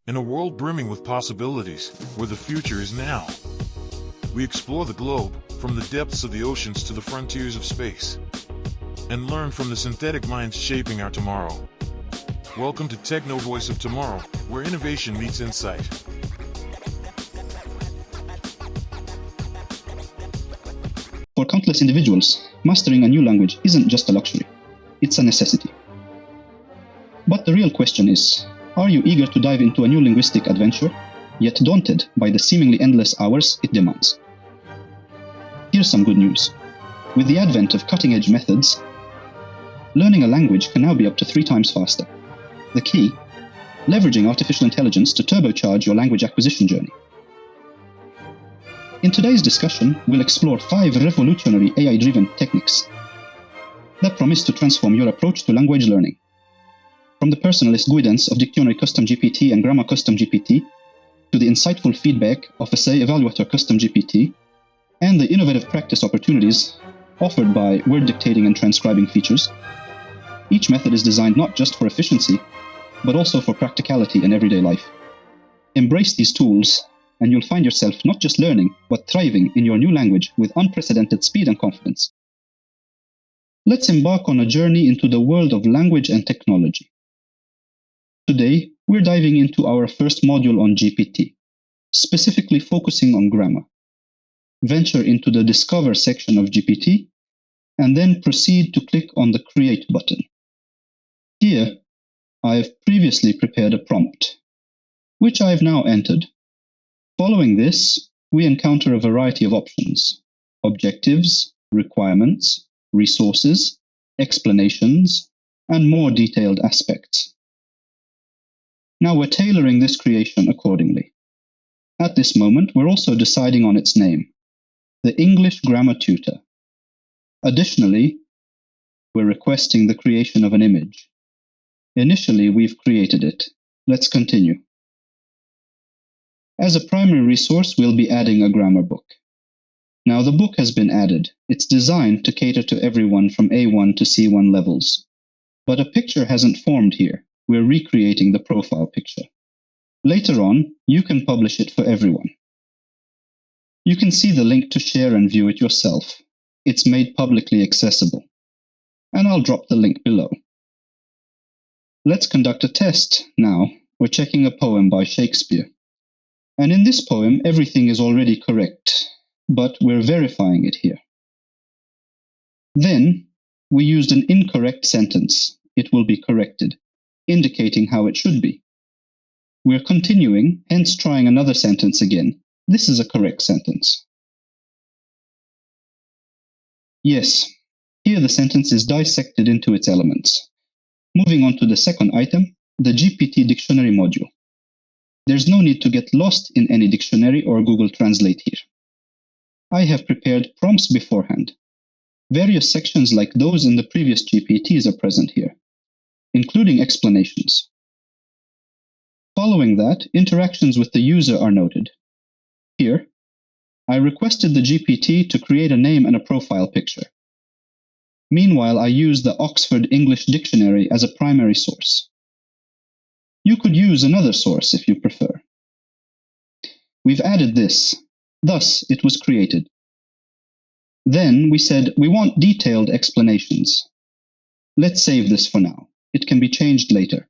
In a world brimming with possibilities, where the future is now, we explore the globe, from the depths of the oceans to the frontiers of space, and learn from the synthetic minds shaping our tomorrow. Welcome to Techno Voice of Tomorrow, where innovation meets insight. For countless individuals, mastering a new language isn't just a luxury, it's a necessity. But the real question is, are you eager to dive into a new linguistic adventure, yet daunted by the seemingly endless hours it demands? Here's some good news. With the advent of cutting-edge methods, learning a language can now be up to 3 times faster. The key? Leveraging artificial intelligence to turbocharge your language acquisition journey. In today's discussion, we'll explore 5 revolutionary AI-driven techniques that promise to transform your approach to language learning. From the personalist guidance of Dictionary Custom GPT and Grammar Custom GPT, to the insightful feedback of Essay Evaluator Custom GPT, and the innovative practice opportunities offered by word dictating and transcribing features, each method is designed not just for efficiency, but also for practicality in everyday life. Embrace these tools, and you'll find yourself not just learning, but thriving in your new language with unprecedented speed and confidence. Let's embark on a journey into the world of language and technology. Today, we're diving into our first module on GPT, specifically focusing on grammar. Venture into the Discover section of GPT, and then proceed to click on the Create button. Here, I've previously prepared a prompt, which I've now entered. Following this, we encounter a variety of options: objectives, requirements, resources, explanations, and more detailed aspects. Now we're tailoring this creation accordingly. At this moment, we're also deciding on its name, the English Grammar Tutor. Additionally, we're requesting the creation of an image. Initially, we've created it. Let's continue. As a primary resource, we'll be adding a grammar book. Now the book has been added. It's designed to cater to everyone from A1 to C1 levels. But a picture hasn't formed here. We're recreating the profile picture. Later on, you can publish it for everyone. You can see the link to share and view it yourself. It's made publicly accessible. And I'll drop the link below. Let's conduct a test now. We're checking a poem by Shakespeare. And in this poem, everything is already correct, but we're verifying it here. Then, we used an incorrect sentence. It will be corrected, indicating how it should be. We're continuing, hence trying another sentence again. This is a correct sentence. Yes, here the sentence is dissected into its elements. Moving on to the second item, the GPT dictionary module. There's no need to get lost in any dictionary or Google Translate here. I have prepared prompts beforehand. Various sections like those in the previous GPTs are present here, including explanations. Following that, interactions with the user are noted. Here, I requested the GPT to create a name and a profile picture. Meanwhile, I used the Oxford English Dictionary as a primary source. You could use another source if you prefer. We've added this. Thus, it was created. Then we said we want detailed explanations. Let's save this for now. It can be changed later.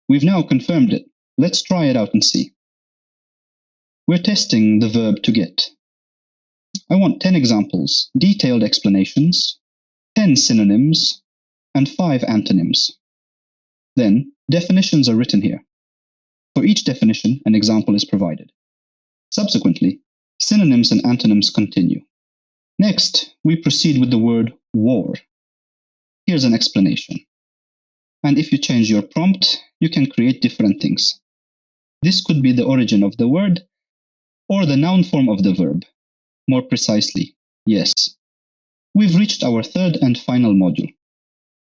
We've now confirmed it. Let's try it out and see. We're testing the verb to get. I want 10 examples, detailed explanations, 10 synonyms, and 5 antonyms. Then, definitions are written here. For each definition, an example is provided. Subsequently, synonyms and antonyms continue. Next, we proceed with the word war. Here's an explanation. And if you change your prompt, you can create different things. This could be the origin of the word, or the noun form of the verb. More precisely, yes. We've reached our third and final module.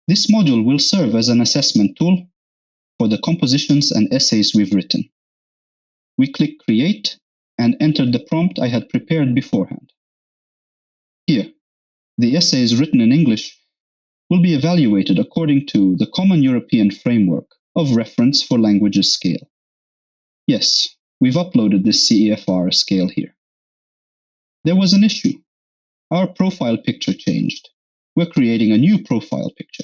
This module will serve as an assessment tool for the compositions and essays we've written. We click Create and enter the prompt I had prepared beforehand. Here, the essays written in English will be evaluated according to the Common European Framework of Reference for Languages scale. Yes, we've uploaded this CEFR scale here. There was an issue. Our profile picture changed. We're creating a new profile picture.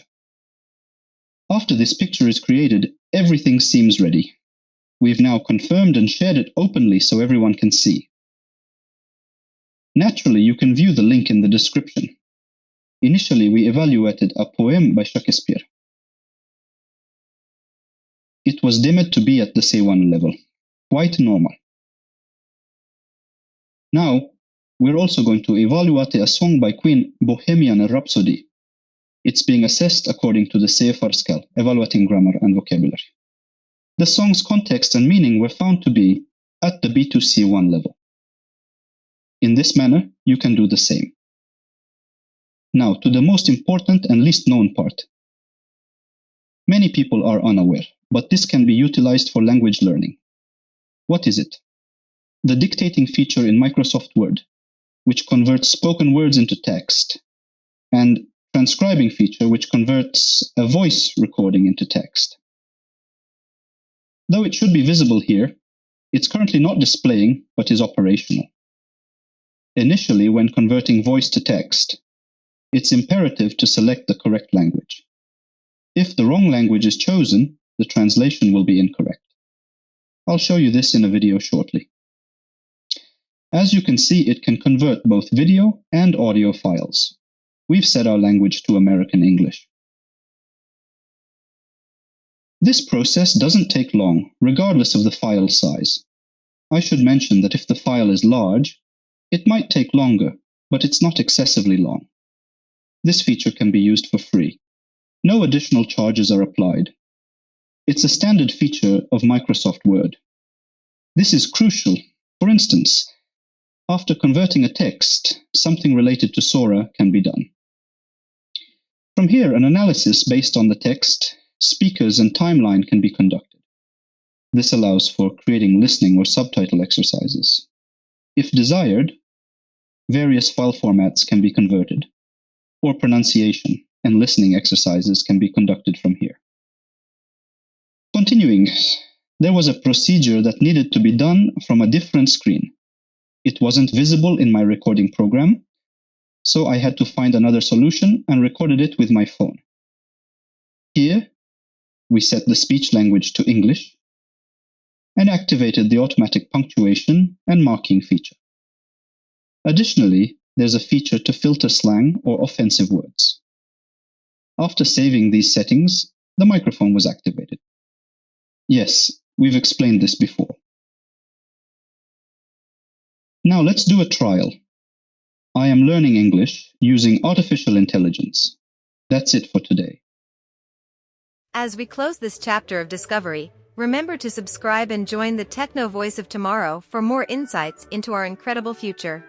After this picture is created, everything seems ready. We've now confirmed and shared it openly so everyone can see. Naturally, you can view the link in the description. Initially, we evaluated a poem by Shakespeare. It was deemed to be at the C1 level. Quite normal. Now, we're also going to evaluate a song by Queen, Bohemian Rhapsody. It's being assessed according to the CFR scale, evaluating grammar and vocabulary. The song's context and meaning were found to be at the B2C1 level. In this manner, you can do the same. Now, to the most important and least known part. Many people are unaware, but this can be utilized for language learning. What is it? The dictating feature in Microsoft Word, which converts spoken words into text, and transcribing feature, which converts a voice recording into text. Though it should be visible here, it's currently not displaying, but is operational. Initially, when converting voice to text, it's imperative to select the correct language. If the wrong language is chosen, the translation will be incorrect. I'll show you this in a video shortly. As you can see, it can convert both video and audio files. We've set our language to American English. This process doesn't take long, regardless of the file size. I should mention that if the file is large, it might take longer, but it's not excessively long. This feature can be used for free. No additional charges are applied. It's a standard feature of Microsoft Word. This is crucial. For instance, after converting a text, something related to Sora can be done. From here, an analysis based on the text, speakers, and timeline can be conducted. This allows for creating listening or subtitle exercises. If desired, various file formats can be converted, or pronunciation and listening exercises can be conducted from here. Continuing, there was a procedure that needed to be done from a different screen. It wasn't visible in my recording program, so I had to find another solution and recorded it with my phone. Here, we set the speech language to English and activated the automatic punctuation and marking feature. Additionally, there's a feature to filter slang or offensive words. After saving these settings, the microphone was activated. Yes, we've explained this before. Now let's do a trial. I am learning English using artificial intelligence. That's it for today. As we close this chapter of discovery, remember to subscribe and join the Techno Voice of Tomorrow for more insights into our incredible future.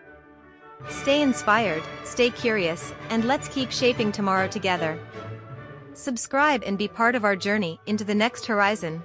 Stay inspired, stay curious, and let's keep shaping tomorrow together. Subscribe and be part of our journey into the next horizon.